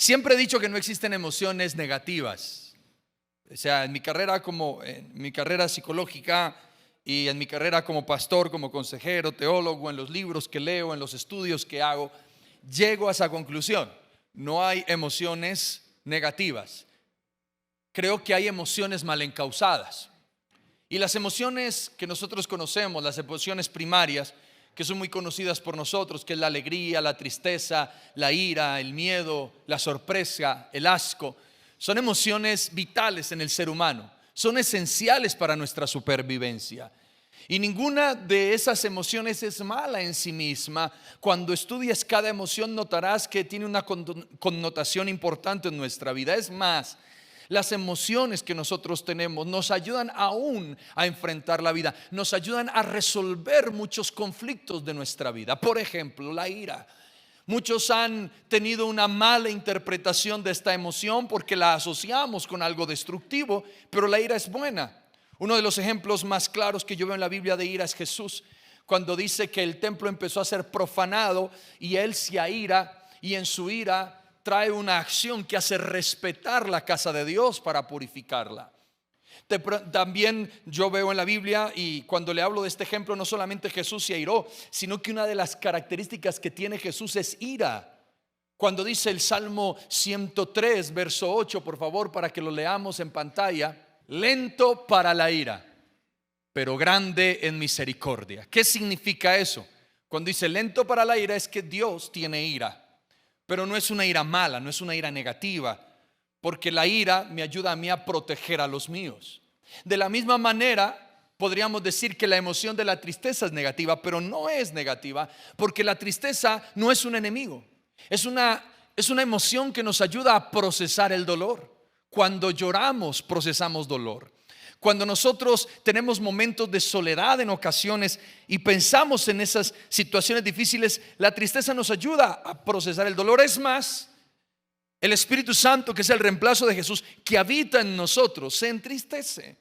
Siempre he dicho que no existen emociones negativas. O sea, en mi carrera psicológica y en mi carrera como pastor, como consejero, teólogo, en los libros que leo, en los estudios que hago, llego a esa conclusión. No hay emociones negativas. Creo que hay emociones mal encausadas. Y las emociones que nosotros conocemos, las emociones primarias, que son muy conocidas por nosotros, que es la alegría, la tristeza, la ira, el miedo, la sorpresa, el asco, son emociones vitales en el ser humano, son esenciales para nuestra supervivencia. Y ninguna de esas emociones es mala en sí misma. Cuando estudias cada emoción notarás que tiene una connotación importante en nuestra vida. Es más, las emociones que nosotros tenemos nos ayudan aún a enfrentar la vida, nos ayudan a resolver muchos conflictos de nuestra vida. Por ejemplo, la ira. Muchos han tenido una mala interpretación de esta emoción porque la asociamos con algo destructivo, pero la ira es buena. Uno de los ejemplos más claros que yo veo en la Biblia de ira es Jesús, cuando dice que el templo empezó a ser profanado y él se aira, y en su ira trae una acción que hace respetar la casa de Dios para purificarla. También yo veo en la Biblia, y cuando le hablo de este ejemplo, no solamente Jesús se airó, sino que una de las características que tiene Jesús es ira. Cuando dice el Salmo 103, verso 8, por favor, para que lo leamos en pantalla: lento para la ira, pero grande en misericordia. ¿Qué significa eso? Cuando dice lento para la ira, es que Dios tiene ira. Pero no es una ira mala, no es una ira negativa, porque la ira me ayuda a mí a proteger a los míos. De la misma manera, podríamos decir que la emoción de la tristeza es negativa, pero no es negativa, porque la tristeza no es un enemigo. Es una emoción que nos ayuda a procesar el dolor. Cuando lloramos, procesamos dolor. Cuando nosotros tenemos momentos de soledad en ocasiones y pensamos en esas situaciones difíciles, la tristeza nos ayuda a procesar el dolor. Es más, el Espíritu Santo, que es el reemplazo de Jesús, que habita en nosotros, se entristece.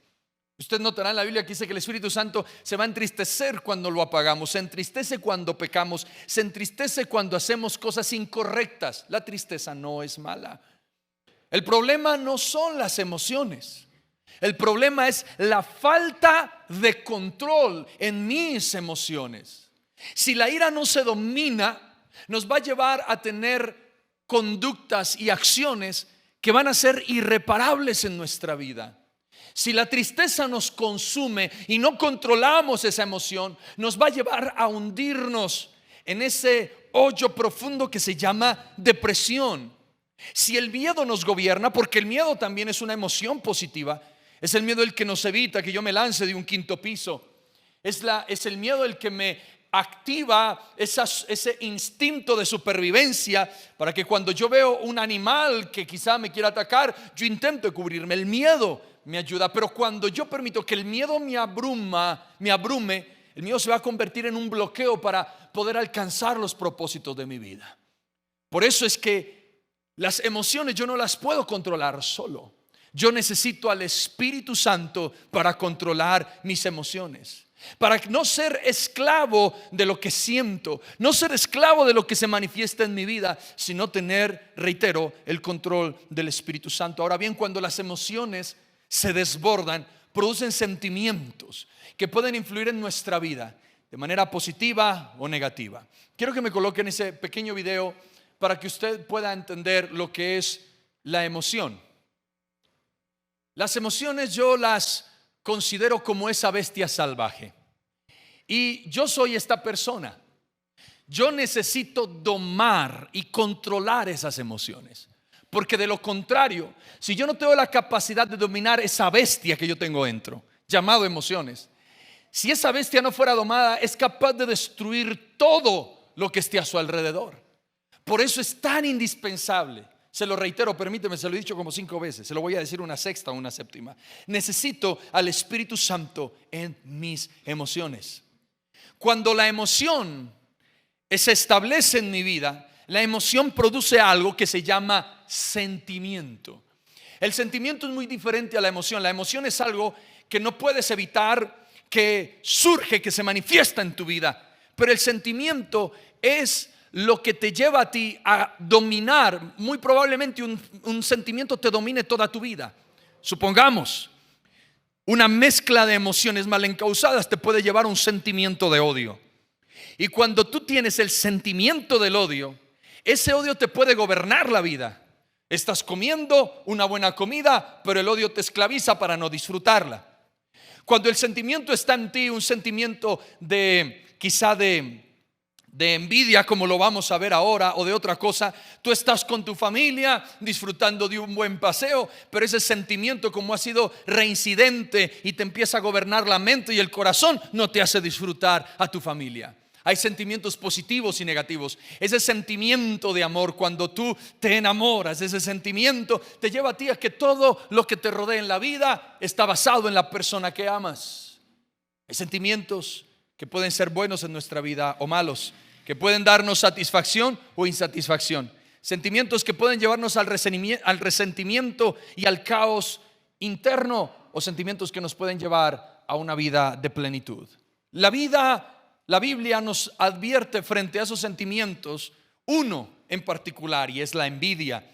Usted notará en la Biblia que dice que el Espíritu Santo se va a entristecer cuando lo apagamos, se entristece cuando pecamos, se entristece cuando hacemos cosas incorrectas. La tristeza no es mala. El problema no son las emociones. El problema es la falta de control en mis emociones. Si la ira no se domina, nos va a llevar a tener conductas y acciones que van a ser irreparables en nuestra vida. Si la tristeza nos consume y no controlamos esa emoción, nos va a llevar a hundirnos en ese hoyo profundo que se llama depresión. Si el miedo nos gobierna, porque el miedo también es una emoción positiva, es el miedo el que nos evita que yo me lance de un quinto piso. Es el miedo el que me activa ese instinto de supervivencia para que cuando yo veo un animal que quizá me quiera atacar, yo intento cubrirme. El miedo me ayuda, pero cuando yo permito que el miedo me abrume, el miedo se va a convertir en un bloqueo para poder alcanzar los propósitos de mi vida. Por eso es que las emociones yo no las puedo controlar solo. Yo necesito al Espíritu Santo para controlar mis emociones, para no ser esclavo de lo que siento, no ser esclavo de lo que se manifiesta en mi vida, sino tener, reitero, el control del Espíritu Santo. Ahora bien, cuando las emociones se desbordan, producen sentimientos que pueden influir en nuestra vida de manera positiva o negativa. Quiero que me coloquen ese pequeño video para que usted pueda entender lo que es la emoción. Las emociones yo las considero como esa bestia salvaje. Y yo soy esta persona. Yo necesito domar y controlar esas emociones. Porque de lo contrario, si yo no tengo la capacidad de dominar esa bestia que yo tengo dentro, llamado emociones, si esa bestia no fuera domada, es capaz de destruir todo lo que esté a su alrededor. Por eso es tan indispensable. Se lo reitero, permíteme, se lo he dicho como 5 veces, se lo voy a decir una sexta o una séptima. Necesito al Espíritu Santo en mis emociones. Cuando la emoción se establece en mi vida, la emoción produce algo que se llama sentimiento. El sentimiento es muy diferente a la emoción. La emoción es algo que no puedes evitar, que surge, que se manifiesta en tu vida. Pero el sentimiento es lo que te lleva a ti a dominar. Muy probablemente un sentimiento te domine toda tu vida. Supongamos, una mezcla de emociones mal encausadas te puede llevar a un sentimiento de odio. Y cuando tú tienes el sentimiento del odio, ese odio te puede gobernar la vida. Estás comiendo una buena comida, pero el odio te esclaviza para no disfrutarla. Cuando el sentimiento está en ti, un sentimiento quizá de envidia, como lo vamos a ver ahora, o de otra cosa, tú estás con tu familia disfrutando de un buen paseo, pero ese sentimiento, como ha sido reincidente y te empieza a gobernar la mente y el corazón, no te hace disfrutar a tu familia. Hay sentimientos positivos y negativos. Ese sentimiento de amor, cuando tú te enamoras, ese sentimiento te lleva a ti a que todo lo que te rodea en la vida está basado en la persona que amas. Hay sentimientos que pueden ser buenos en nuestra vida o malos, que pueden darnos satisfacción o insatisfacción. Sentimientos que pueden llevarnos al resentimiento y al caos interno, o sentimientos que nos pueden llevar a una vida de plenitud. La Biblia nos advierte frente a esos sentimientos, uno en particular, y es la envidia.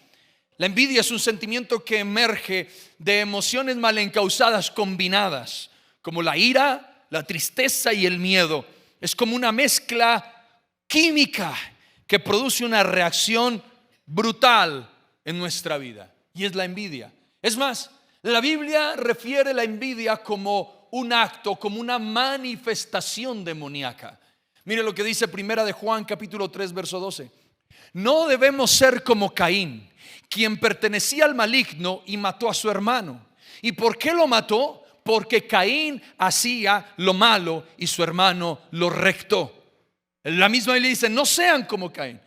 La envidia es un sentimiento que emerge de emociones mal encausadas combinadas, como la ira, la tristeza y el miedo. Es como una mezcla química que produce una reacción brutal en nuestra vida, y es la envidia. Es más, la Biblia refiere la envidia como un acto, como una manifestación demoníaca. Mire lo que dice Primera de Juan capítulo 3 verso 12. No debemos ser como Caín, quien pertenecía al maligno y mató a su hermano. ¿Y por qué lo mató? Porque Caín hacía lo malo y su hermano lo recto. La misma Biblia dice: no sean como Caín.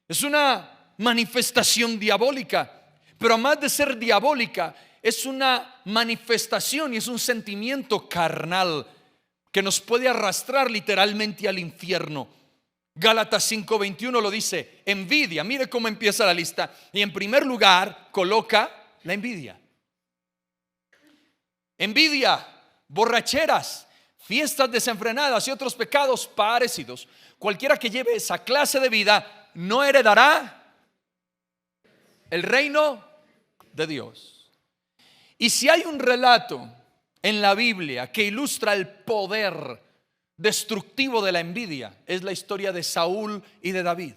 Es una manifestación diabólica, pero además de ser diabólica, es una manifestación y es un sentimiento carnal que nos puede arrastrar literalmente al infierno. Gálatas 5:21 lo dice: envidia. Mire cómo empieza la lista. Y en primer lugar coloca la envidia. Envidia, borracheras, fiestas desenfrenadas y otros pecados parecidos. Cualquiera que lleve esa clase de vida no heredará el reino de Dios. Y si hay un relato en la Biblia que ilustra el poder destructivo de la envidia, es la historia de Saúl y de David.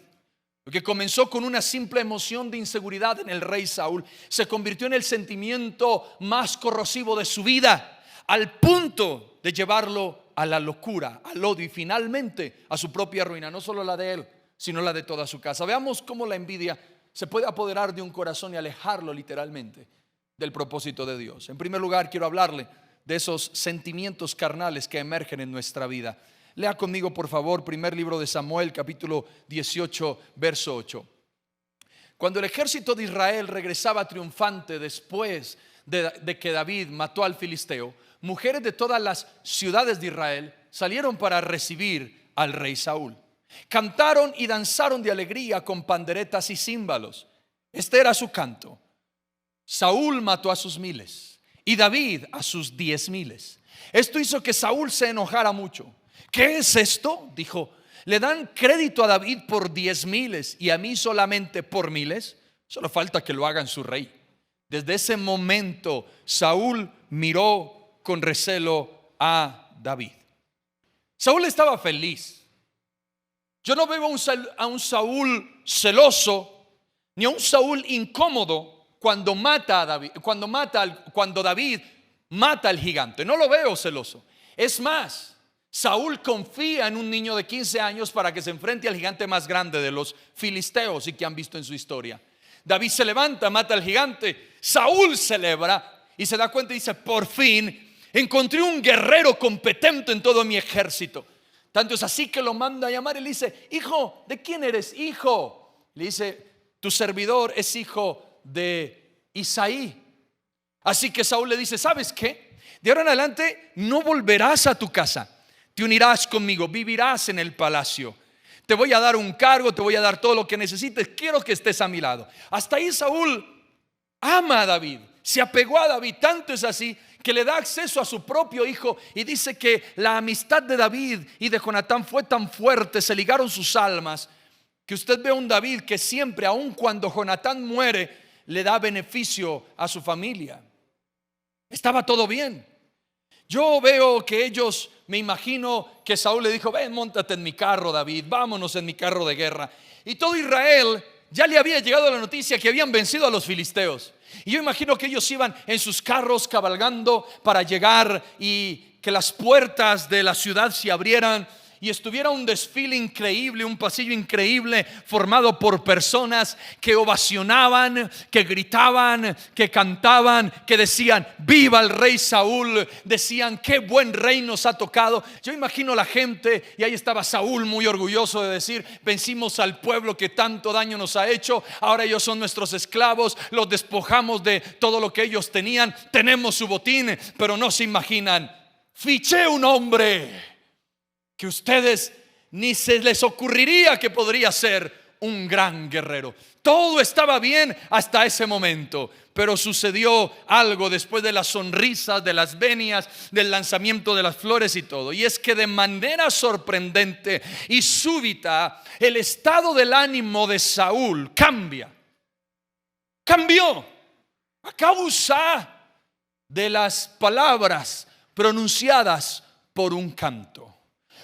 Lo que comenzó con una simple emoción de inseguridad en el rey Saúl se convirtió en el sentimiento más corrosivo de su vida, al punto de llevarlo a la locura, al odio y finalmente a su propia ruina, no solo la de él, sino la de toda su casa. Veamos cómo la envidia se puede apoderar de un corazón y alejarlo literalmente del propósito de Dios. En primer lugar, quiero hablarle de esos sentimientos carnales que emergen en nuestra vida. Lea conmigo, por favor, primer libro de Samuel, capítulo 18, verso 8. Cuando el ejército de Israel regresaba triunfante después de que David mató al filisteo, mujeres de todas las ciudades de Israel salieron para recibir al rey Saúl. Cantaron y danzaron de alegría con panderetas y címbalos. Este era su canto: Saúl mató a sus 1000 y David a sus 10,000. Esto hizo que Saúl se enojara mucho. ¿Qué es esto?, dijo. ¿Le dan crédito a David por 10,000 y a mí solamente por 1000? Solo falta que lo hagan su rey. Desde ese momento Saúl miró con recelo a David. Saúl estaba feliz. Yo no veo a un Saúl celoso ni a un Saúl incómodo cuando mata a David, cuando David mata al gigante. No lo veo celoso. Es más, Saúl confía en un niño de 15 años para que se enfrente al gigante más grande de los filisteos y que han visto en su historia. David se levanta, mata al gigante. Saúl celebra y se da cuenta y dice: por fin encontré un guerrero competente en todo mi ejército. Tanto es así que lo manda a llamar y le dice: hijo, ¿de quién eres hijo? Le dice: tu servidor es hijo de Isaí. Así que Saúl le dice: ¿sabes qué? De ahora en adelante no volverás a tu casa. Te unirás conmigo, vivirás en el palacio. Te voy a dar un cargo, te voy a dar todo lo que necesites. Quiero que estés a mi lado. Hasta ahí Saúl ama a David, se apegó a David. Tanto es así que le da acceso a su propio hijo. Y dice que la amistad de David y de Jonatán fue tan fuerte, se ligaron sus almas, que usted ve un David que siempre, aun cuando Jonatán muere, le da beneficio a su familia. Estaba todo bien. Yo veo que ellos, me imagino que Saúl le dijo: ven, móntate en mi carro, David, vámonos en mi carro de guerra. Y todo Israel ya le había llegado la noticia que habían vencido a los filisteos. Y yo imagino que ellos iban en sus carros cabalgando para llegar y que las puertas de la ciudad se abrieran y estuviera un desfile increíble, un pasillo increíble formado por personas que ovacionaban, que gritaban, que cantaban, que decían: viva el rey Saúl, decían: qué buen rey nos ha tocado. Yo imagino la gente, y ahí estaba Saúl muy orgulloso de decir: vencimos al pueblo que tanto daño nos ha hecho, ahora ellos son nuestros esclavos, los despojamos de todo lo que ellos tenían, tenemos su botín. Pero no se imaginan, fiché un hombre que ustedes ni se les ocurriría que podría ser un gran guerrero. Todo estaba bien hasta ese momento, pero sucedió algo después de las sonrisas, de las venias, del lanzamiento de las flores y todo. Y es que de manera sorprendente y súbita, el estado del ánimo de Saúl cambió a causa de las palabras pronunciadas por un canto.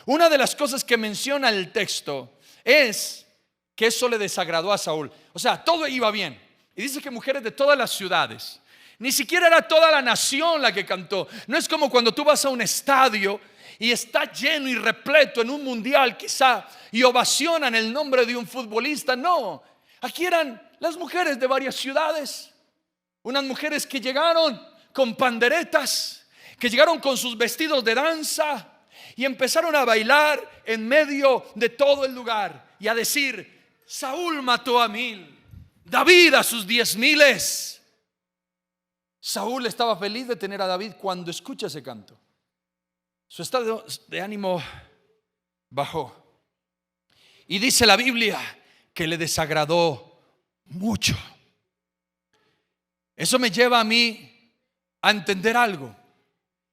Una de las cosas que menciona el texto es que eso le desagradó a Saúl. O sea, todo iba bien. Y dice que mujeres de todas las ciudades, ni siquiera era toda la nación la que cantó. No es como cuando tú vas a un estadio y está lleno y repleto en un mundial quizá, y ovacionan el nombre de un futbolista. No, aquí eran las mujeres de varias ciudades. Unas mujeres que llegaron con panderetas, que llegaron con sus vestidos de danza y empezaron a bailar en medio de todo el lugar y a decir: Saúl mató a 1000, David a sus 10,000. Saúl estaba feliz de tener a David cuando escucha ese canto. Su estado de ánimo bajó. Y dice la Biblia que le desagradó mucho. Eso me lleva a mí a entender algo,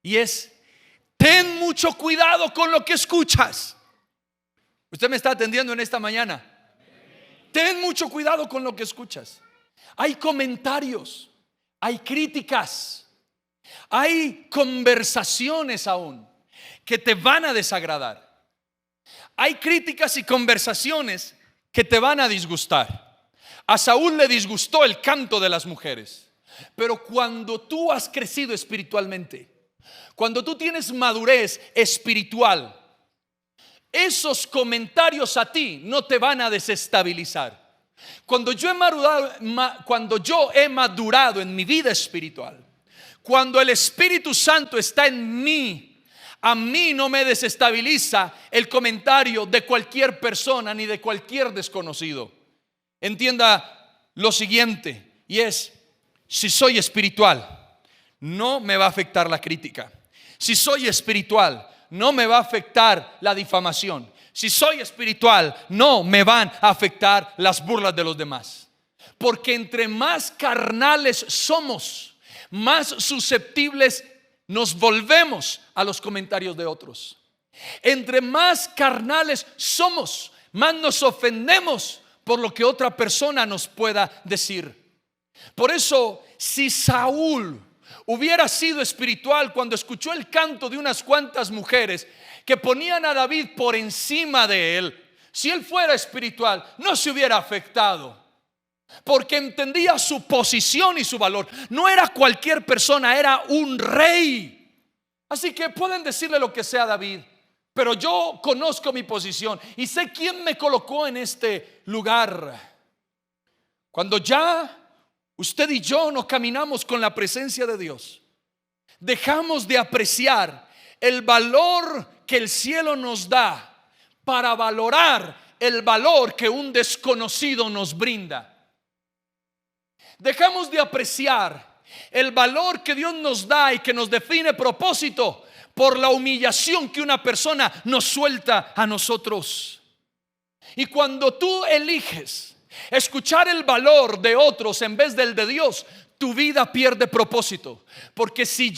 y es: ten mucho cuidado con lo que escuchas. Usted me está atendiendo en esta mañana. Ten mucho cuidado con lo que escuchas. Hay comentarios, hay críticas, hay conversaciones aún que te van a desagradar. Hay críticas y conversaciones que te van a disgustar. A Saúl le disgustó el canto de las mujeres. Pero cuando tú has crecido espiritualmente, cuando tú tienes madurez espiritual, esos comentarios a ti no te van a desestabilizar. Cuando yo he madurado en mi vida espiritual, cuando el Espíritu Santo está en mí, a mí no me desestabiliza el comentario de cualquier persona ni de cualquier desconocido. Entienda lo siguiente, y es: si soy espiritual, no me va a afectar la crítica. Si soy espiritual, no me va a afectar la difamación. Si soy espiritual, no me van a afectar las burlas de los demás. Porque entre más carnales somos, más susceptibles nos volvemos a los comentarios de otros. Entre más carnales somos, más nos ofendemos por lo que otra persona nos pueda decir. Por eso, si Saúl hubiera sido espiritual cuando escuchó el canto de unas cuantas mujeres que ponían a David por encima de él, si él fuera espiritual, no se hubiera afectado, porque entendía su posición y su valor. No era cualquier persona, era un rey. Así que pueden decirle lo que sea a David, pero yo conozco mi posición y sé quién me colocó en este lugar. Cuando ya usted y yo no caminamos con la presencia de Dios, dejamos de apreciar el valor que el cielo nos da para valorar el valor que un desconocido nos brinda. Dejamos de apreciar el valor que Dios nos da y que nos define propósito por la humillación que una persona nos suelta a nosotros. Y cuando tú eliges escuchar el valor de otros en vez del de Dios, tu vida pierde propósito. Porque si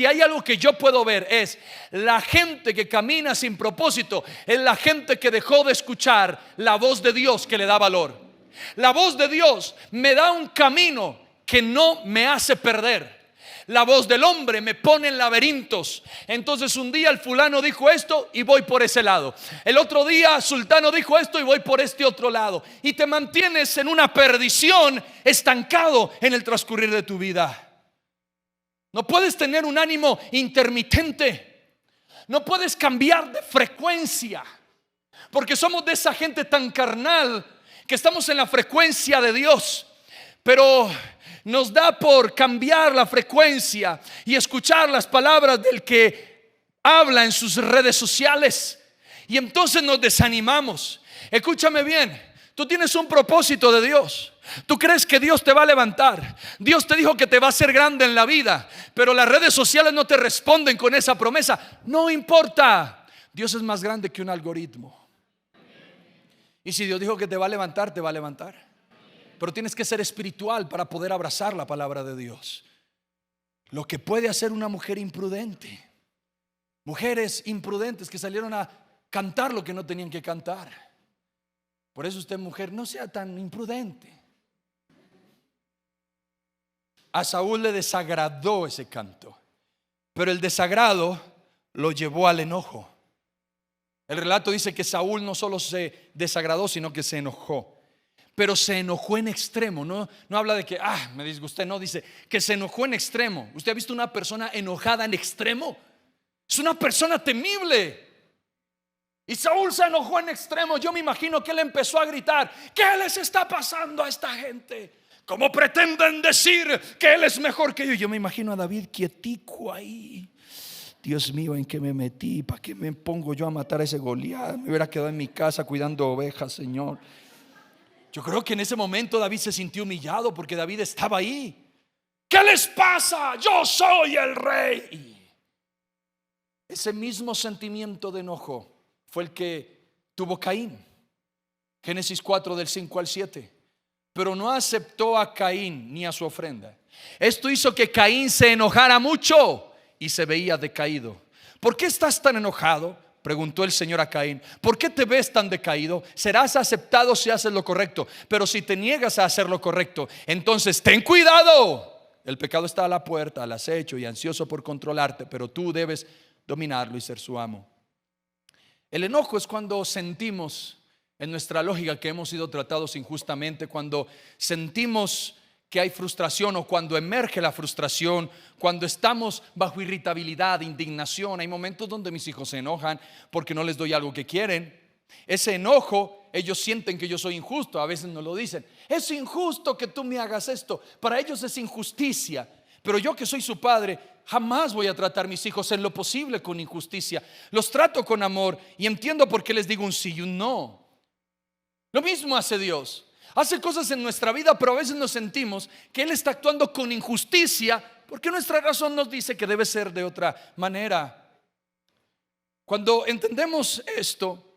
hay algo que yo puedo ver, es la gente que camina sin propósito, es la gente que dejó de escuchar la voz de Dios que le da valor. La voz de Dios me da un camino que no me hace perder. La voz del hombre me pone en laberintos. Entonces un día el fulano dijo esto y voy por ese lado. El otro día sultano dijo esto y voy por este otro lado. Y te mantienes en una perdición, estancado en el transcurrir de tu vida. No puedes tener un ánimo intermitente. No puedes cambiar de frecuencia. Porque somos de esa gente tan carnal que estamos en la frecuencia de Dios, pero nos da por cambiar la frecuencia y escuchar las palabras del que habla en sus redes sociales, y entonces nos desanimamos. Escúchame bien, tú tienes un propósito de Dios. Tú crees que Dios te va a levantar. Dios te dijo que te va a hacer grande en la vida, pero las redes sociales no te responden con esa promesa. No importa, Dios es más grande que un algoritmo. Y si Dios dijo que te va a levantar, te va a levantar. Pero tienes que ser espiritual para poder abrazar la palabra de Dios. Lo que puede hacer una mujer imprudente, mujeres imprudentes que salieron a cantar lo que no tenían que cantar. Por eso usted, mujer, no sea tan imprudente. A Saúl le desagradó ese canto, pero el desagrado lo llevó al enojo. El relato dice que Saúl no solo se desagradó, sino que se enojó. Pero se enojó en extremo. No habla de que me disgusté, no, dice que se enojó en extremo. ¿Usted ha visto una persona enojada en extremo? Es una persona temible. Y Saúl se enojó en extremo. Yo me imagino que él empezó a gritar: ¿qué les está pasando a esta gente? ¿Cómo pretenden decir que él es mejor que yo? Yo me imagino a David quietico ahí. Dios mío, ¿en qué me metí? ¿Para qué me pongo yo a matar a ese Goliat? Me hubiera quedado en mi casa cuidando ovejas, Señor. Yo creo que en ese momento David se sintió humillado, porque David estaba ahí. ¿Qué les pasa? Yo soy el rey. Ese mismo sentimiento de enojo fue el que tuvo Caín. Génesis 4 del 5 al 7. Pero no aceptó a Caín ni a su ofrenda. Esto hizo que Caín se enojara mucho y se veía decaído. ¿Por qué estás tan enojado?, preguntó el Señor a Caín. ¿Por qué te ves tan decaído? Serás aceptado si haces lo correcto, pero si te niegas a hacer lo correcto, entonces ten cuidado. El pecado está a la puerta, al acecho y ansioso por controlarte, pero tú debes dominarlo y ser su amo. El enojo es cuando sentimos en nuestra lógica que hemos sido tratados injustamente, cuando sentimos que hay frustración, o cuando emerge la frustración, cuando estamos bajo irritabilidad, indignación. Hay momentos donde mis hijos se enojan porque no les doy algo que quieren. Ese enojo, ellos sienten que yo soy injusto. A veces nos lo dicen: es injusto que tú me hagas esto. Para ellos es injusticia. Pero yo, que soy su padre, jamás voy a tratar a mis hijos en lo posible con injusticia. Los trato con amor y entiendo por qué les digo un sí y un no. Lo mismo hace Dios. Hace cosas en nuestra vida, pero a veces nos sentimos que Él está actuando con injusticia, porque nuestra razón nos dice que debe ser de otra manera. Cuando entendemos esto,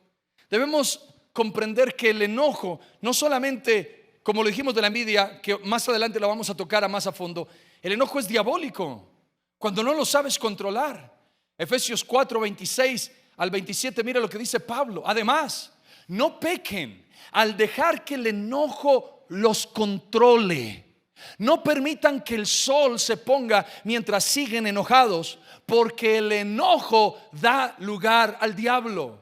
debemos comprender que el enojo no solamente, como lo dijimos de la envidia, que más adelante lo vamos a tocar más a fondo, el enojo es diabólico cuando no lo sabes controlar. Efesios 4, 26 al 27, mira lo que dice Pablo. Además, no pequen al dejar que el enojo los controle. No permitan que el sol se ponga mientras siguen enojados, porque el enojo da lugar al diablo.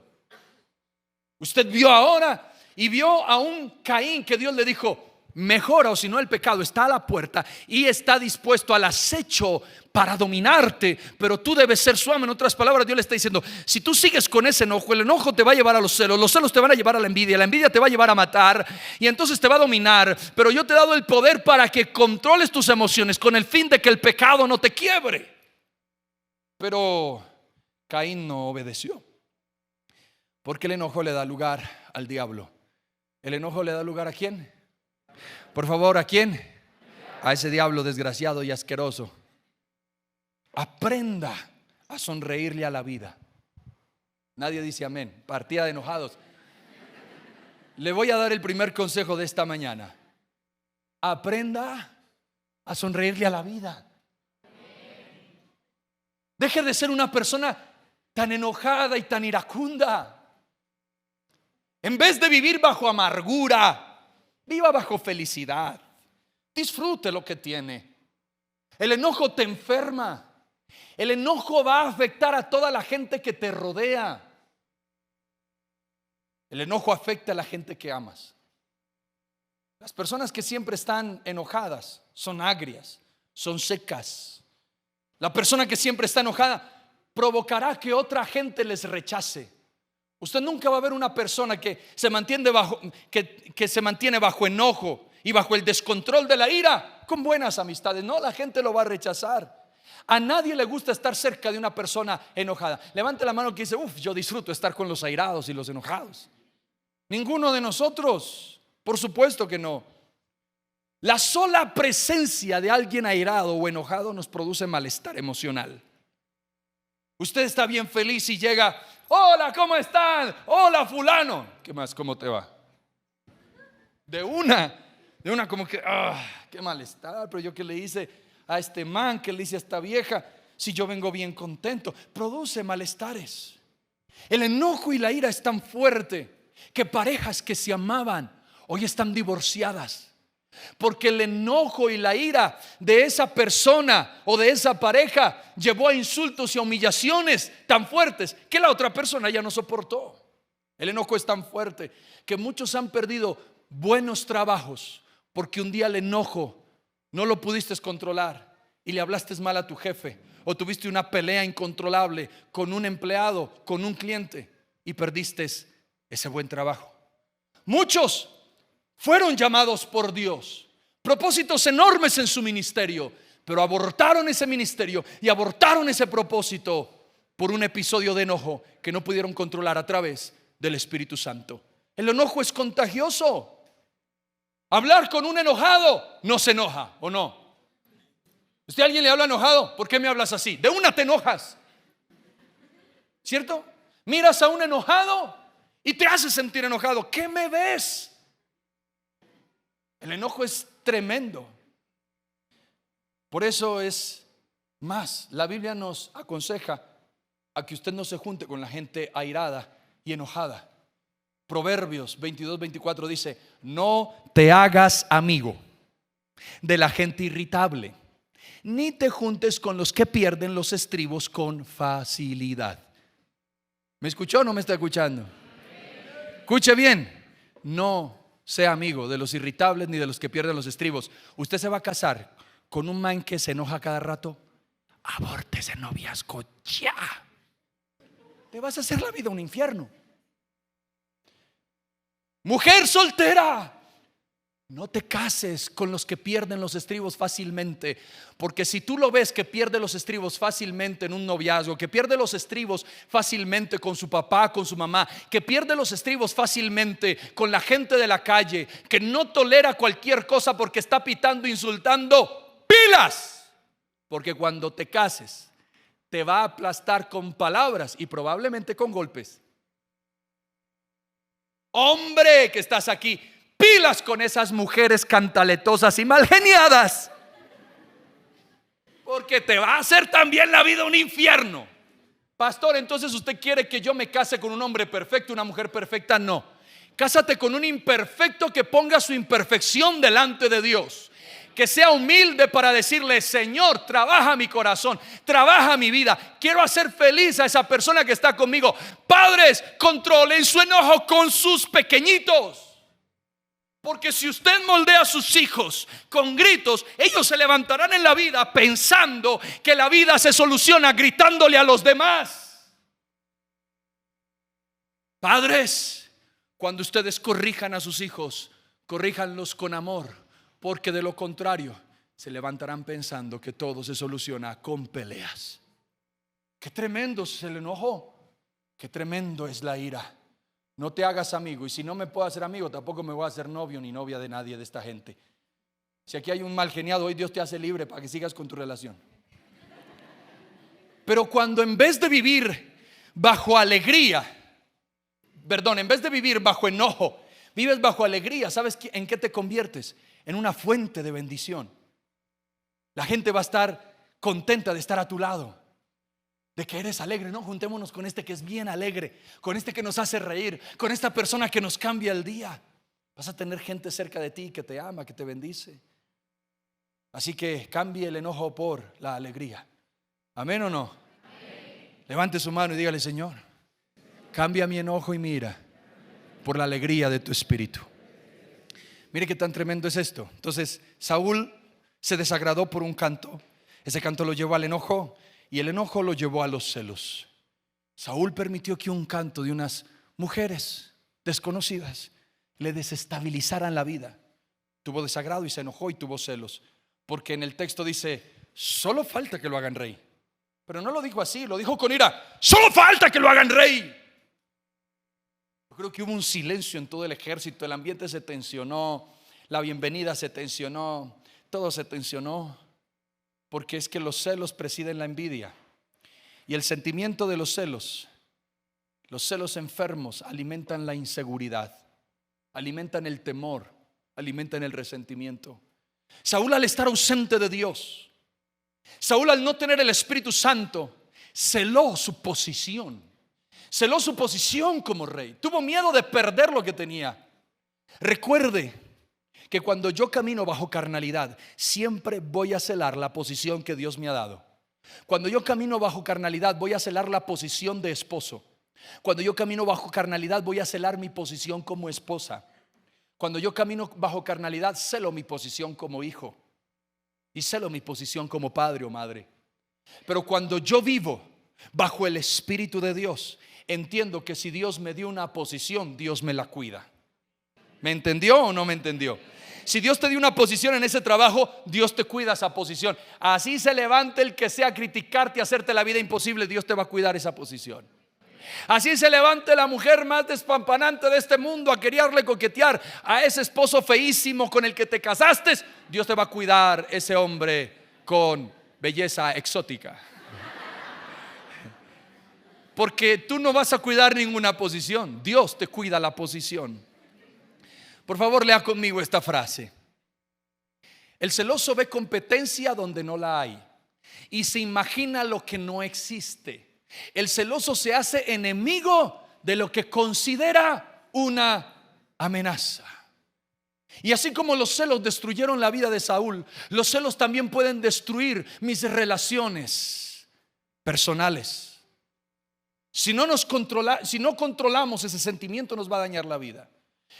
Usted vio ahora y vio a un Caín que Dios le dijo: mejora, o si no el pecado está a la puerta y está dispuesto al acecho para dominarte, pero tú debes ser su amo. En otras palabras, Dios le está diciendo: si tú sigues con ese enojo, el enojo te va a llevar a los celos te van a llevar a la envidia te va a llevar a matar, y entonces te va a dominar. Pero yo te he dado el poder para que controles tus emociones, con el fin de que el pecado no te quiebre. Pero Caín no obedeció, porque el enojo le da lugar al diablo. ¿El enojo le da lugar a quién? Por favor, ¿a quién? A ese diablo desgraciado y asqueroso. Aprenda a sonreírle a la vida. Nadie dice amén. Partida de enojados. Le voy a dar el primer consejo de esta mañana. Aprenda a sonreírle a la vida. Deje de ser una persona tan enojada y tan iracunda. En vez de vivir bajo amargura, viva bajo felicidad. Disfrute lo que tiene. El enojo te enferma. El enojo va a afectar a toda la gente que te rodea. El enojo afecta a la gente que amas. Las personas que siempre están enojadas son agrias, son secas. La persona que siempre está enojada provocará que otra gente les rechace. Usted nunca va a ver una persona que se mantiene bajo enojo y bajo el descontrol de la ira con buenas amistades. No, la gente lo va a rechazar. A nadie le gusta estar cerca de una persona enojada. Levante la mano que dice: yo disfruto estar con los airados y los enojados. Ninguno de nosotros, por supuesto que no. La sola presencia de alguien airado o enojado nos produce malestar emocional. Usted está bien feliz y llega: hola, ¿cómo están? Hola, fulano. ¿Qué más? ¿Cómo te va? De una como que, qué malestar. Pero yo, ¿qué le hice a este man? ¿Qué le hice a esta vieja? Si yo vengo bien contento. Produce malestares. El enojo y la ira es tan fuerte que parejas que se amaban hoy están divorciadas, porque el enojo y la ira de esa persona o de esa pareja llevó a insultos y a humillaciones tan fuertes que la otra persona ya no soportó. El enojo es tan fuerte que muchos han perdido buenos trabajos porque un día el enojo no lo pudiste controlar y le hablaste mal a tu jefe, o tuviste una pelea incontrolable con un empleado, con un cliente, y perdiste ese buen trabajo. Muchos fueron llamados por Dios, propósitos enormes en su ministerio, pero abortaron ese ministerio y abortaron ese propósito por un episodio de enojo que no pudieron controlar a través del Espíritu Santo. El enojo es contagioso. Hablar con un enojado no se enoja, ¿o no? ¿Usted a alguien le habla enojado? ¿Por qué me hablas así? De una te enojas, ¿cierto? Miras a un enojado y te hace sentir enojado. ¿Qué me ves? El enojo es tremendo. Por eso es más, la Biblia nos aconseja a que usted no se junte con la gente airada y enojada. Proverbios 22-24 dice: no te hagas amigo de la gente irritable, ni te juntes con los que pierden los estribos con facilidad. ¿Me escuchó o no me está escuchando? Escuche bien: no sea amigo de los irritables ni de los que pierden los estribos. Usted se va a casar con un man que se enoja cada rato. Aborte ese noviazgo ya. Te vas a hacer la vida un infierno. Mujer soltera, no te cases con los que pierden los estribos fácilmente, porque si tú lo ves que pierde los estribos fácilmente en un noviazgo, que pierde los estribos fácilmente con su papá, con su mamá, que pierde los estribos fácilmente con la gente de la calle, que no tolera cualquier cosa porque está pitando, insultando, ¡pilas! Porque cuando te cases te va a aplastar con palabras y probablemente con golpes. Hombre que estás aquí, pilas con esas mujeres cantaletosas y mal geniadas, porque te va a hacer también la vida un infierno. Pastor, entonces usted quiere que yo me case con un hombre perfecto, una mujer perfecta. No, cásate con un imperfecto que ponga su imperfección delante de Dios, que sea humilde para decirle: Señor, trabaja mi corazón, trabaja mi vida, quiero hacer feliz a esa persona que está conmigo. Padres, controlen su enojo con sus pequeñitos, porque si usted moldea a sus hijos con gritos, ellos se levantarán en la vida pensando que la vida se soluciona gritándole a los demás. Padres, cuando ustedes corrijan a sus hijos, corríjanlos con amor, porque de lo contrario se levantarán pensando que todo se soluciona con peleas. Qué tremendo es el enojo, qué tremendo es la ira. No te hagas amigo, y si no me puedo hacer amigo, tampoco me voy a hacer novio ni novia de nadie de esta gente. Si aquí hay un mal geniado, hoy Dios te hace libre para que sigas con tu relación. Pero cuando en vez de vivir bajo alegría, en vez de vivir bajo enojo, vives bajo alegría, ¿sabes en qué te conviertes? En una fuente de bendición. La gente va a estar contenta de estar a tu lado, de que eres alegre. No, juntémonos con este que es bien alegre, con este que nos hace reír, con esta persona que nos cambia el día. Vas a tener gente cerca de ti que te ama, que te bendice. Así que cambie el enojo por la alegría. ¿Amén o no? Amén. Levante su mano y dígale: Señor, cambia mi enojo y mira por la alegría de tu espíritu. Mire qué tan tremendo es esto. Entonces Saúl se desagradó por un canto. Ese canto lo llevó al enojo y el enojo lo llevó a los celos. Saúl permitió que un canto de unas mujeres desconocidas le desestabilizaran la vida. Tuvo desagrado y se enojó y tuvo celos, porque en el texto dice: solo falta que lo hagan rey. Pero no lo dijo así, lo dijo con ira: solo falta que lo hagan rey. Yo creo que hubo un silencio en todo el ejército. El ambiente se tensionó, la bienvenida se tensionó, todo se tensionó, porque es que los celos presiden la envidia. Y el sentimiento de los celos enfermos, alimentan la inseguridad, alimentan el temor, alimentan el resentimiento. Saúl, al estar ausente de Dios, Saúl, al no tener el Espíritu Santo, celó su posición como rey. Tuvo miedo de perder lo que tenía. Recuerde que cuando yo camino bajo carnalidad, siempre voy a celar la posición que Dios me ha dado. Cuando yo camino bajo carnalidad, voy a celar la posición de esposo. Cuando yo camino bajo carnalidad, voy a celar mi posición como esposa. Cuando yo camino bajo carnalidad, celo mi posición como hijo y celo mi posición como padre o madre. Pero cuando yo vivo bajo el Espíritu de Dios, entiendo que si Dios me dio una posición, Dios me la cuida. ¿Me entendió o no me entendió? Si Dios te dio una posición en ese trabajo, Dios te cuida esa posición. Así se levante el que sea a criticarte, a hacerte la vida imposible, Dios te va a cuidar esa posición. Así se levante la mujer más despampanante de este mundo a quererle coquetear a ese esposo feísimo con el que te casaste, Dios te va a cuidar ese hombre con belleza exótica. Porque tú no vas a cuidar ninguna posición, Dios te cuida la posición. Por favor, lea conmigo esta frase: el celoso ve competencia donde no la hay y se imagina lo que no existe. El celoso se hace enemigo de lo que considera una amenaza. Y así como los celos destruyeron la vida de Saúl, los celos también pueden destruir mis relaciones personales. Si no controlamos ese sentimiento, nos va a dañar la vida.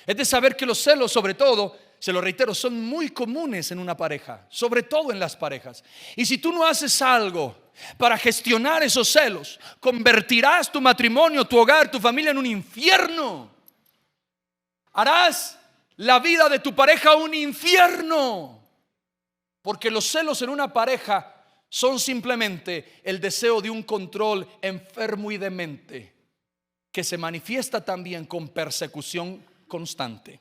Es de saber que los celos, sobre todo, se lo reitero, son muy comunes en una pareja, sobre todo en las parejas. Y si tú no haces algo para gestionar esos celos, convertirás tu matrimonio, tu hogar, tu familia en un infierno. Harás la vida de tu pareja un infierno. Porque los celos en una pareja son simplemente el deseo de un control enfermo y demente, que se manifiesta también con persecución constante.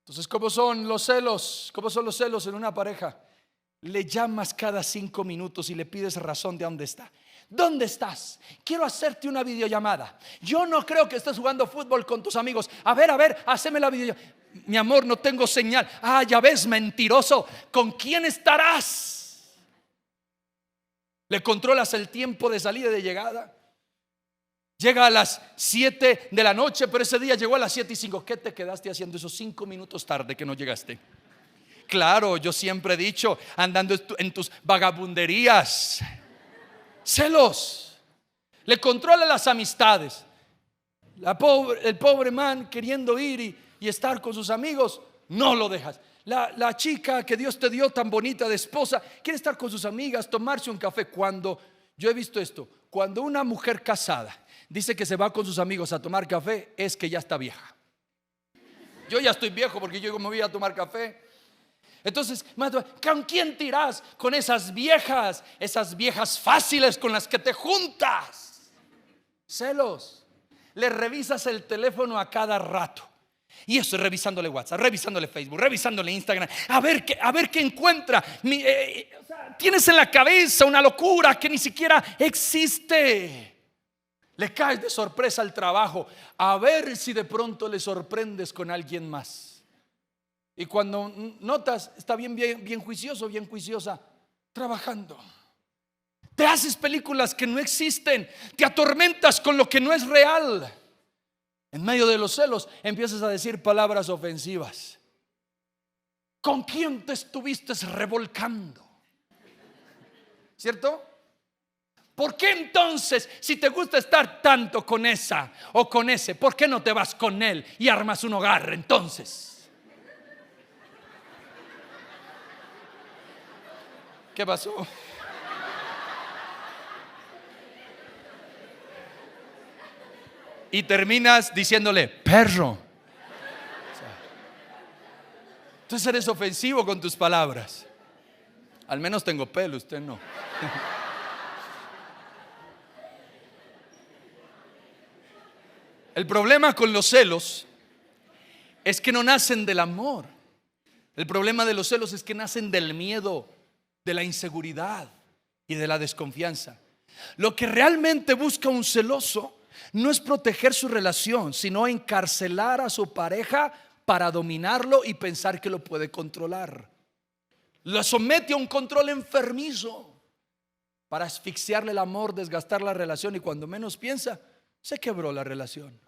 Entonces, ¿cómo son los celos? ¿Cómo son los celos en una pareja? Le llamas cada 5 minutos y le pides razón de dónde está. ¿Dónde estás? Quiero hacerte una videollamada. Yo no creo que estés jugando fútbol con tus amigos. A ver, haceme la videollamada. Mi amor, no tengo señal. Ya ves, mentiroso. ¿Con quién estarás? Le controlas el tiempo de salida y de llegada. Llega a las 7 de la noche, pero ese día llegó a las 7:05. ¿Qué te quedaste haciendo esos 5 minutos tarde que no llegaste? Claro, yo siempre he dicho, andando en tus vagabunderías. Celos. Le controla las amistades. El pobre man queriendo ir y estar con sus amigos, no lo dejas. La chica que Dios te dio tan bonita de esposa, quiere estar con sus amigas, tomarse un café. Cuando yo he visto esto, cuando una mujer casada dice que se va con sus amigos a tomar café, es que ya está vieja. Yo ya estoy viejo porque yo me voy a tomar café. Entonces, ¿con quién te irás? Con esas viejas fáciles con las que te juntas. Celos. Le revisas el teléfono a cada rato. Y eso, revisándole WhatsApp, revisándole Facebook, revisándole Instagram, a ver qué encuentra. Tienes en la cabeza una locura que ni siquiera existe. Le caes de sorpresa al trabajo, a ver si de pronto le sorprendes con alguien más. Y cuando notas, está bien juicioso, bien juiciosa, trabajando. Te haces películas que no existen, te atormentas con lo que no es real. En medio de los celos empiezas a decir palabras ofensivas. ¿Con quién te estuviste revolcando? ¿Cierto? ¿Por qué entonces, si te gusta estar tanto con esa o con ese, por qué no te vas con él y armas un hogar entonces? ¿Qué pasó? Y terminas diciéndole, perro. Entonces eres ofensivo con tus palabras. Al menos tengo pelo, usted no. El problema con los celos es que no nacen del amor. El problema de los celos es que nacen del miedo, de la inseguridad y de la desconfianza. Lo que realmente busca un celoso no es proteger su relación, sino encarcelar a su pareja para dominarlo y pensar que lo puede controlar. Lo somete a un control enfermizo para asfixiarle el amor, desgastar la relación, y cuando menos piensa, se quebró la relación.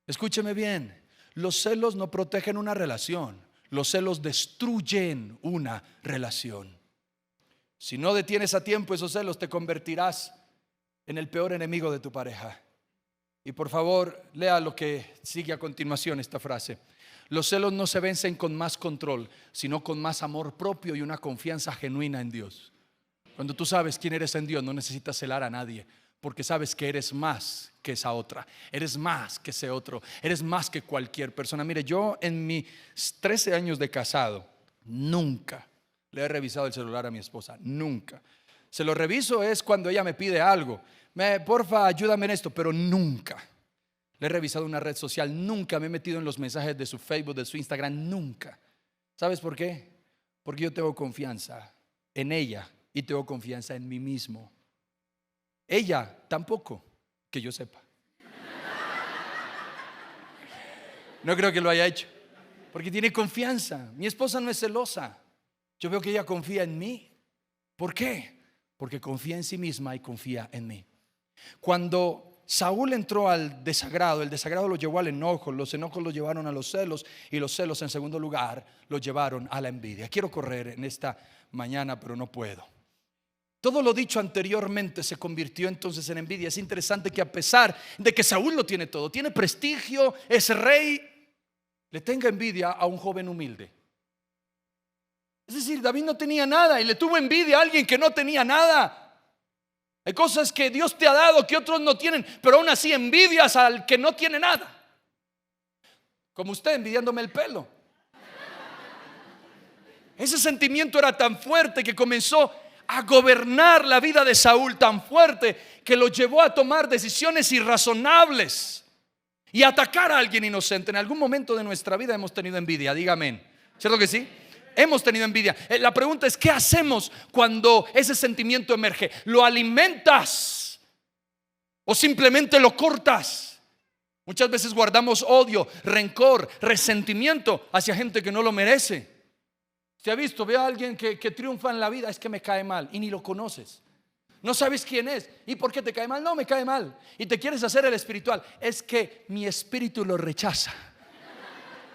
Escúcheme bien, los celos no protegen una relación, los celos destruyen una relación. Si no detienes a tiempo esos celos, te convertirás en el peor enemigo de tu pareja. Y por favor, lea lo que sigue a continuación, esta frase. Los celos no se vencen con más control, sino con más amor propio y una confianza genuina en Dios. Cuando tú sabes quién eres en Dios, no necesitas celar a nadie, porque sabes que eres más que esa otra, eres más que ese otro, eres más que cualquier persona. Mire, yo en mis 13 años de casado nunca le he revisado el celular a mi esposa, nunca. Se lo reviso es cuando ella me pide algo, porfa ayúdame en esto, pero nunca le he revisado una red social, nunca me he metido en los mensajes de su Facebook, de su Instagram, nunca. ¿Sabes por qué? Porque yo tengo confianza en ella y tengo confianza en mí mismo. Ella tampoco, que yo sepa. No creo que lo haya hecho, porque tiene confianza. Mi esposa no es celosa. Yo veo que ella confía en mí. ¿Por qué? Porque confía en sí misma y confía en mí. Cuando Saúl entró al desagrado, el desagrado lo llevó al enojo, los enojos lo llevaron a los celos, y los celos en segundo lugar lo llevaron a la envidia. Quiero correr en esta mañana, pero no puedo. Todo lo dicho anteriormente se convirtió entonces en envidia. Es interesante que a pesar de que Saúl lo tiene todo, tiene prestigio, es rey, le tenga envidia a un joven humilde. Es decir, David no tenía nada y le tuvo envidia a alguien que no tenía nada. Hay cosas que Dios te ha dado que otros no tienen, pero aún así envidias al que no tiene nada. Como usted envidiándome el pelo. Ese sentimiento era tan fuerte que comenzó a gobernar la vida de Saúl, tan fuerte que lo llevó a tomar decisiones irrazonables y atacar a alguien inocente. En algún momento de nuestra vida hemos tenido envidia, dígame, ¿cierto que sí? Hemos tenido envidia. La pregunta es, ¿qué hacemos cuando ese sentimiento emerge? ¿Lo alimentas o simplemente lo cortas? Muchas veces guardamos odio, rencor, resentimiento hacia gente que no lo merece. ¿Se ha visto? Ve a alguien que triunfa en la vida, es que me cae mal, y ni lo conoces. No sabes quién es. ¿Y por qué te cae mal? No, me cae mal. Y te quieres hacer el espiritual. Es que mi espíritu lo rechaza.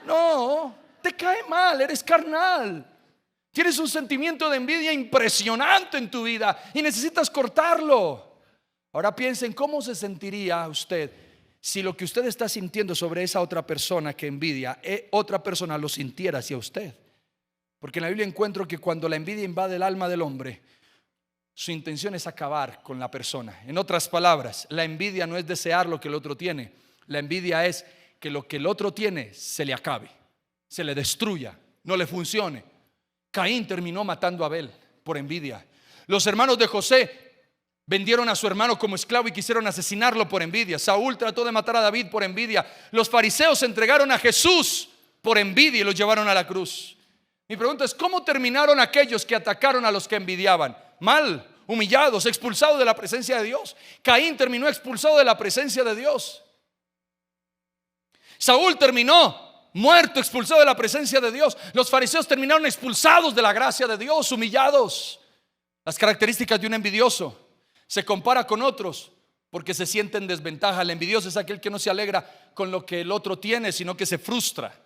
No, te cae mal, eres carnal. Tienes un sentimiento de envidia impresionante en tu vida y necesitas cortarlo. Ahora piensen cómo se sentiría usted si lo que usted está sintiendo sobre esa otra persona que envidia, otra persona lo sintiera hacia usted. Porque en la Biblia encuentro que cuando la envidia invade el alma del hombre, su intención es acabar con la persona. En otras palabras, la envidia no es desear lo que el otro tiene. La envidia es que lo que el otro tiene se le acabe, se le destruya, no le funcione. Caín terminó matando a Abel por envidia. Los hermanos de José vendieron a su hermano como esclavo y quisieron asesinarlo por envidia. Saúl trató de matar a David por envidia. Los fariseos entregaron a Jesús por envidia y lo llevaron a la cruz. Mi pregunta es, ¿cómo terminaron aquellos que atacaron a los que envidiaban? ¿Mal humillados, expulsados de la presencia de Dios. Caín terminó expulsado de la presencia de Dios. Saúl terminó muerto, expulsado de la presencia de Dios. Los fariseos terminaron expulsados de la gracia de Dios, humillados. Las características de un envidioso: se compara con otros porque se siente en desventaja. El envidioso es aquel que no se alegra con lo que el otro tiene, sino que se frustra.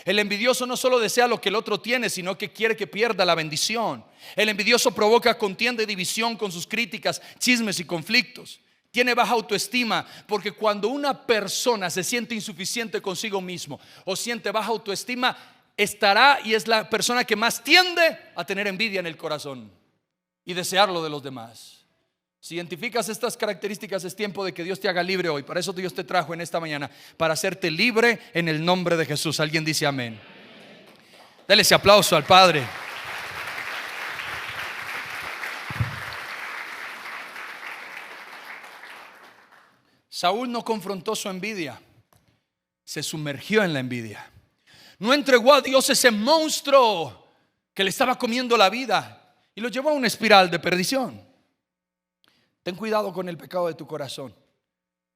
El envidioso no solo desea lo que el otro tiene, sino que quiere que pierda la bendición. El envidioso provoca contienda y división con sus críticas, chismes y conflictos. Tiene baja autoestima, porque cuando una persona se siente insuficiente consigo mismo o siente baja autoestima, estará y es la persona que más tiende a tener envidia en el corazón y desear lo de los demás. Si identificas estas características, es tiempo de que Dios te haga libre hoy. Para eso Dios te trajo en esta mañana, para hacerte libre en el nombre de Jesús. Alguien dice amén. Dale ese aplauso al Padre. Saúl no confrontó su envidia, se sumergió en la envidia. No entregó a Dios ese monstruo que le estaba comiendo la vida y lo llevó a una espiral de perdición. Ten cuidado con el pecado de tu corazón.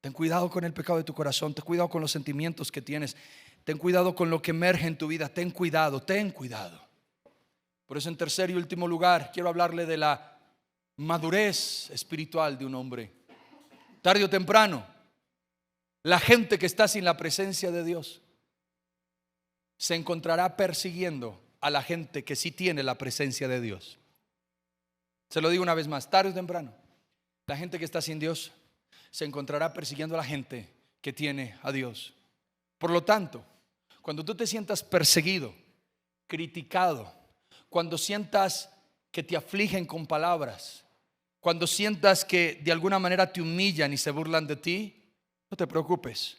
Ten cuidado con el pecado de tu corazón. Ten cuidado con los sentimientos que tienes. Ten cuidado con lo que emerge en tu vida. Ten cuidado, ten cuidado. Por eso, en tercer y último lugar, quiero hablarle de la madurez espiritual de un hombre. Tarde o temprano, la gente que está sin la presencia de Dios se encontrará persiguiendo a la gente que sí tiene la presencia de Dios. Se lo digo una vez más, tarde o temprano, la gente que está sin Dios se encontrará persiguiendo a la gente que tiene a Dios. Por lo tanto, cuando tú te sientas perseguido, criticado, cuando sientas que te afligen con palabras, cuando sientas que de alguna manera te humillan y se burlan de ti, no te preocupes.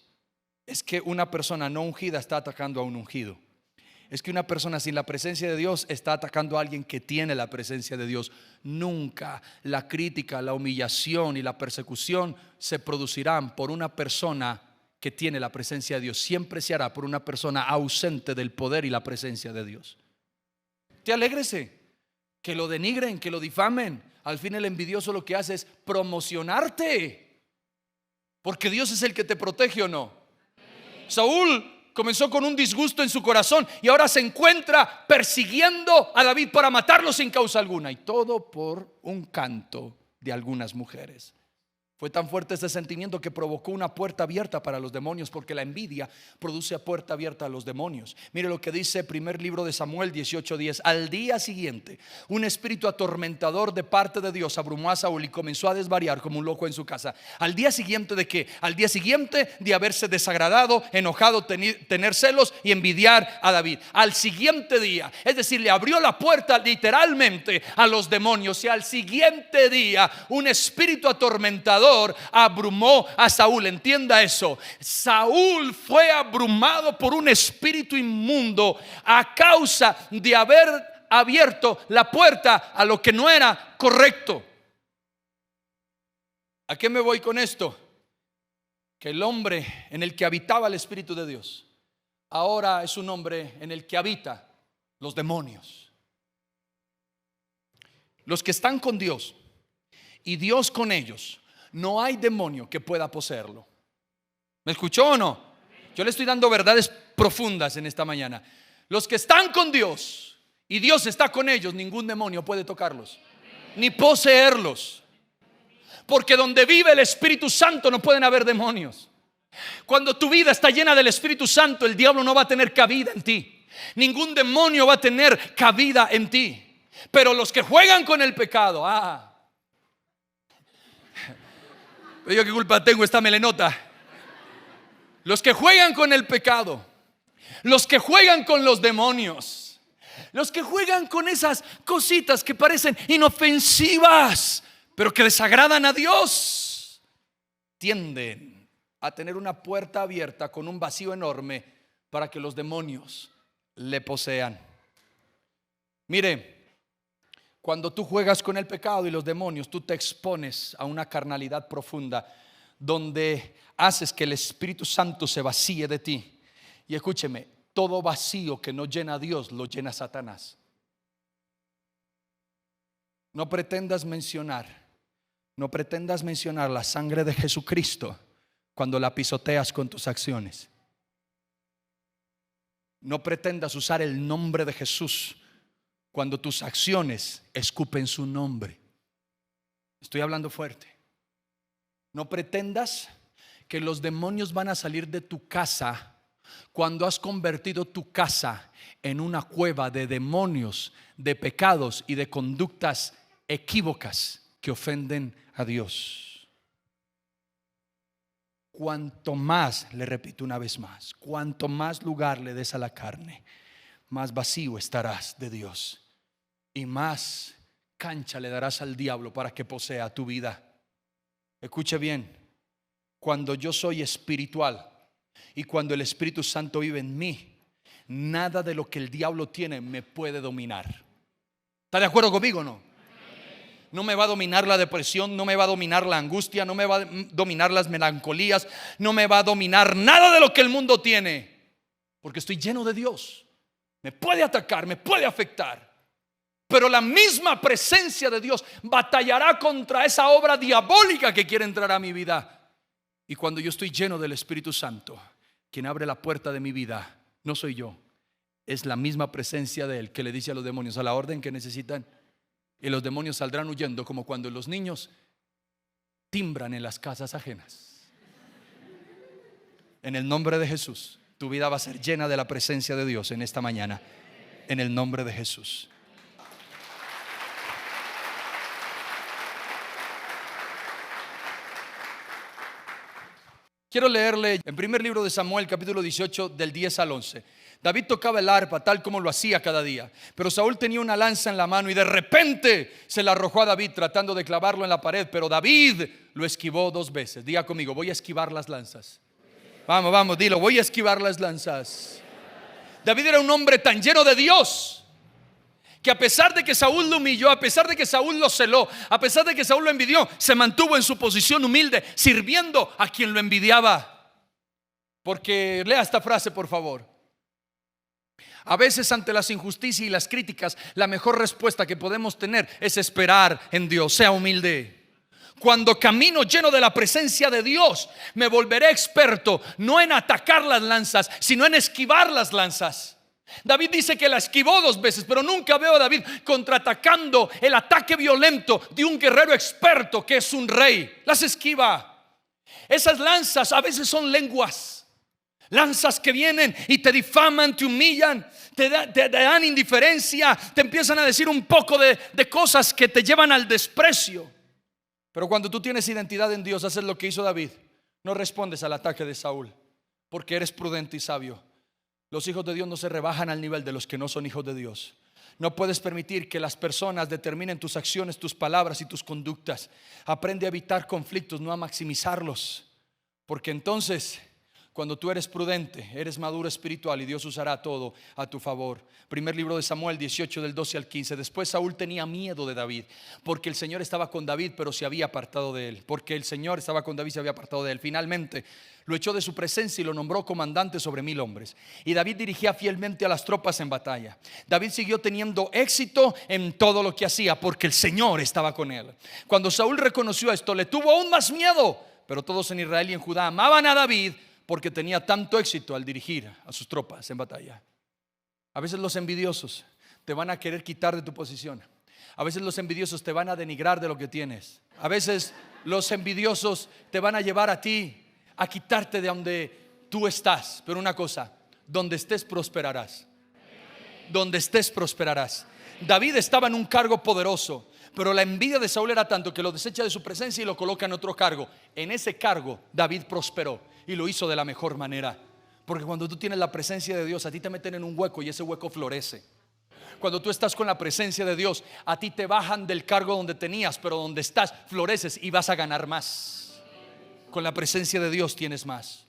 Es que una persona no ungida está atacando a un ungido. Es que una persona sin la presencia de Dios está atacando a alguien que tiene la presencia de Dios. Nunca la crítica, la humillación y la persecución se producirán por una persona que tiene la presencia de Dios. Siempre se hará por una persona ausente del poder y la presencia de Dios. Te alégrese, que lo denigren, que lo difamen. Al fin el envidioso lo que hace es promocionarte, porque Dios es el que te protege, ¿o no? Saúl comenzó con un disgusto en su corazón y ahora se encuentra persiguiendo a David para matarlo sin causa alguna, y todo por un canto de algunas mujeres. Fue tan fuerte este sentimiento que provocó una puerta abierta para los demonios, porque la envidia produce puerta abierta a los demonios. Mire lo que dice primer libro de Samuel 18:10. Al día siguiente, un espíritu atormentador de parte de Dios abrumó a Saúl y comenzó a desvariar como un loco en su casa. ¿Al día siguiente de qué? Al día siguiente de haberse desagradado, enojado, tener celos y envidiar a David. Al siguiente día, es decir, le abrió la puerta literalmente a los demonios. Y al siguiente día, un espíritu atormentador abrumó a Saúl. Entienda eso. Saúl fue abrumado por un espíritu inmundo a causa de haber abierto la puerta a lo que no era correcto. ¿A qué me voy con esto? Que el hombre en el que habitaba el Espíritu de Dios ahora es un hombre en el que habita los demonios. Los que están con Dios y Dios con ellos, no hay demonio que pueda poseerlo. ¿Me escuchó o no? Yo le estoy dando verdades profundas en esta mañana. Los que están con Dios y Dios está con ellos, ningún demonio puede tocarlos ni poseerlos, porque donde vive el Espíritu Santo no pueden haber demonios. Cuando tu vida está llena del Espíritu Santo, el diablo no va a tener cabida en ti. Ningún demonio va a tener cabida en ti. Pero los que juegan con el pecado, yo qué culpa tengo, esta melenota. Los que juegan con el pecado, los que juegan con los demonios, los que juegan con esas cositas que parecen inofensivas, pero que desagradan a Dios, tienden a tener una puerta abierta con un vacío enorme para que los demonios le posean. Mire, cuando tú juegas con el pecado y los demonios, tú te expones a una carnalidad profunda, donde haces que el Espíritu Santo se vacíe de ti. Y escúcheme, todo vacío que no llena a Dios lo llena Satanás. No pretendas mencionar la sangre de Jesucristo cuando la pisoteas con tus acciones. No pretendas usar el nombre de Jesús cuando tus acciones escupen su nombre. Estoy hablando fuerte. No pretendas que los demonios van a salir de tu casa cuando has convertido tu casa en una cueva de demonios, de pecados y de conductas equívocas que ofenden a Dios. Cuanto más, le repito una vez más, cuanto más lugar le des a la carne, más vacío estarás de Dios y más cancha le darás al diablo para que posea tu vida. Escuche bien, cuando yo soy espiritual y cuando el Espíritu Santo vive en mí, nada de lo que el diablo tiene me puede dominar. ¿Está de acuerdo conmigo o no? No me va a dominar la depresión, no me va a dominar la angustia, no me va a dominar las melancolías, no me va a dominar nada de lo que el mundo tiene, porque estoy lleno de Dios. Me puede atacar, me puede afectar, pero la misma presencia de Dios batallará contra esa obra diabólica que quiere entrar a mi vida. Y cuando yo estoy lleno del Espíritu Santo, quien abre la puerta de mi vida no soy yo, es la misma presencia de Él que le dice a los demonios: a la orden que necesitan. Y los demonios saldrán huyendo, como cuando los niños timbran en las casas ajenas. En el nombre de Jesús, tu vida va a ser llena de la presencia de Dios en esta mañana. En el nombre de Jesús. Quiero leerle en primer libro de Samuel, capítulo 18, del 10 al 11. David tocaba el arpa tal como lo hacía cada día, pero Saúl tenía una lanza en la mano y de repente se la arrojó a David tratando de clavarlo en la pared, pero David lo esquivó 2 veces. Diga conmigo: voy a esquivar las lanzas. Vamos, dilo: voy a esquivar las lanzas. David era un hombre tan lleno de Dios que a pesar de que Saúl lo humilló, a pesar de que Saúl lo celó, a pesar de que Saúl lo envidió, se mantuvo en su posición humilde, sirviendo a quien lo envidiaba. Porque lea esta frase, por favor. A veces ante las injusticias y las críticas, la mejor respuesta que podemos tener es esperar en Dios. Sea humilde. Cuando camino lleno de la presencia de Dios, me volveré experto no en atacar las lanzas, sino en esquivar las lanzas. David dice que la esquivó 2 veces, pero nunca veo a David contraatacando el ataque violento de un guerrero experto que es un rey. Las esquiva. Esas lanzas a veces son lenguas. Lanzas que vienen y te difaman, te humillan, te dan indiferencia, te empiezan a decir un poco de cosas que te llevan al desprecio. Pero cuando tú tienes identidad en Dios, haces lo que hizo David. No respondes al ataque de Saúl, porque eres prudente y sabio. Los hijos de Dios no se rebajan al nivel de los que no son hijos de Dios. No puedes permitir que las personas determinen tus acciones, tus palabras y tus conductas. Aprende a evitar conflictos, no a maximizarlos, porque entonces, cuando tú eres prudente, eres maduro espiritual y Dios usará todo a tu favor. Primer libro de Samuel 18 del 12 al 15. Después Saúl tenía miedo de David, porque el Señor estaba con David, pero se había apartado de él. Porque el Señor estaba con David, se había apartado de él. Finalmente lo echó de su presencia y lo nombró comandante sobre 1000 hombres. Y David dirigía fielmente a las tropas en batalla. David siguió teniendo éxito en todo lo que hacía, porque el Señor estaba con él. Cuando Saúl reconoció esto, le tuvo aún más miedo. Pero todos en Israel y en Judá amaban a David, porque tenía tanto éxito al dirigir a sus tropas en batalla. A veces los envidiosos te van a querer quitar de tu posición. A veces los envidiosos te van a denigrar de lo que tienes. A veces los envidiosos te van a llevar a ti a quitarte de donde tú estás. Pero una cosa: donde estés prosperarás. Donde estés prosperarás. David estaba en un cargo poderoso, pero la envidia de Saúl era tanto que lo desecha de su presencia y lo coloca en otro cargo. En ese cargo David prosperó y lo hizo de la mejor manera. Porque cuando tú tienes la presencia de Dios, a ti te meten en un hueco y ese hueco florece. Cuando tú estás con la presencia de Dios, a ti te bajan del cargo donde tenías, pero donde estás floreces y vas a ganar más. Con la presencia de Dios tienes más.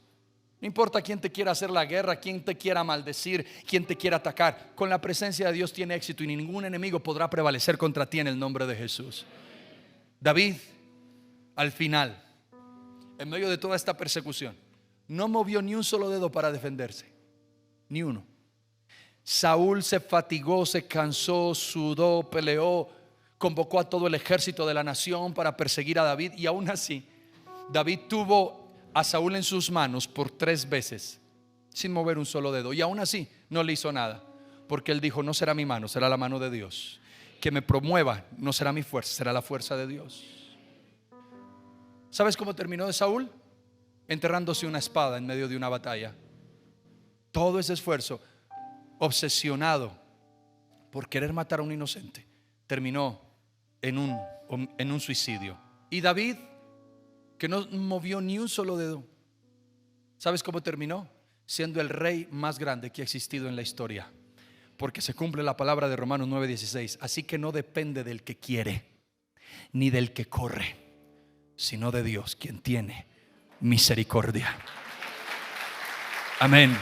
No importa quién te quiera hacer la guerra, quién te quiera maldecir, quién te quiera atacar. Con la presencia de Dios tiene éxito y ningún enemigo podrá prevalecer contra ti en el nombre de Jesús. David, al final, en medio de toda esta persecución, no movió ni un solo dedo para defenderse. Ni uno. Saúl se fatigó, se cansó, sudó, peleó convocó a todo el ejército de la nación para perseguir a David, y aún así David tuvo a Saúl en sus manos por 3 veces sin mover un solo dedo, y aún así no le hizo nada, porque él dijo: no será mi mano, será la mano de Dios. Que me promueva no será mi fuerza, será la fuerza de Dios. ¿Sabes cómo terminó de Saúl? Enterrándose una espada en medio de una batalla. Todo ese esfuerzo, obsesionado por querer matar a un inocente, terminó en un suicidio. Y David, que no movió ni un solo dedo, ¿sabes cómo terminó? Siendo el rey más grande que ha existido en la historia, porque se cumple la palabra de Romanos 9:16. Así que no depende del que quiere ni del que corre, sino de Dios, quien tiene misericordia. Amén.